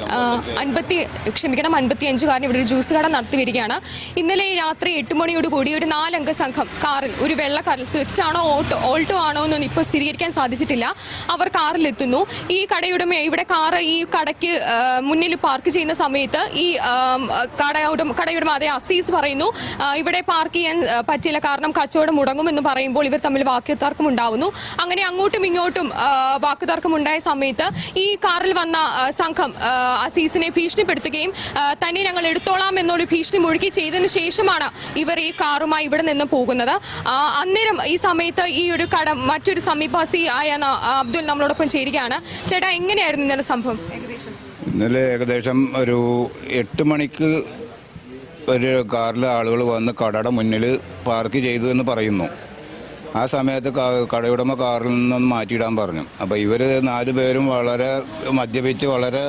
55-കാരൻ ഇവിടെ ഒരു ജ്യൂസ് കട നടത്തി വരികയാണ്. ഇന്നലെ രാത്രി 8 മണിയോടുകൂടി ഒരു 4-അംഗ സംഘം കാറിൽ, ഒരു വെള്ള കാറിൽ, സ്വിഫ്റ്റ് ആണോ ഓൾട്ടോ ആണോ എന്നൊന്നും ഇപ്പോൾ സ്ഥിരീകരിക്കാൻ സാധിച്ചിട്ടില്ല, അവർ കാറിലെത്തുന്നു. ഈ കടയുടെ ഇവിടെ കാറ് ഈ കടയ്ക്ക് മുന്നിൽ പാർക്ക് ചെയ്യുന്ന സമയത്ത് ഈ കടയുടെ അതേ അസീസ് പറയുന്നു ഇവിടെ പാർക്ക് ചെയ്യാൻ പറ്റില്ല, കാരണം കച്ചവടം മുടങ്ങുമെന്ന് പറയുമ്പോൾ ഇവർ തമ്മിൽ വാക്കുതർക്കം ഉണ്ടാവുന്നു. അങ്ങനെ അങ്ങോട്ടും ഇങ്ങോട്ടും വാക്കുതർക്കം ഉണ്ടായ സമയത്ത് ഈ കാറിൽ വന്ന സംഘം അസീസിനെ ഭീഷണിപ്പെടുത്തുകയും തന്നെ ഞങ്ങൾ എടുത്തോളാം എന്നൊരു ഭീഷണി മുഴുകി ചെയ്തതിനു ശേഷമാണ് ഇവർ ഈ കാറുമായി ഇവിടെ നിന്ന് പോകുന്നത്. അന്നേരം ഈ സമയത്ത് ഈ ഒരു മറ്റൊരു സമീപവാസി ആയ അബ്ദുൽ നമ്മളോടൊപ്പം ചേരുകയാണ്. ചേട്ടാ, എങ്ങനെയായിരുന്നു ഇന്നലെ സംഭവം? ഇന്നലെ ഏകദേശം ഒരു 8 മണിക്ക് ഒരു കാറിലെ ആളുകൾ വന്ന് കടയുടെ മുന്നിൽ പാർക്ക് ചെയ്തു എന്ന് പറയുന്നു. ആ സമയത്ത് കടയുടമ കാറിൽ നിന്നൊന്ന് മാറ്റിയിടാൻ പറഞ്ഞു. അപ്പോൾ ഇവർ 4 പേരും വളരെ മദ്യപിച്ച് വളരെ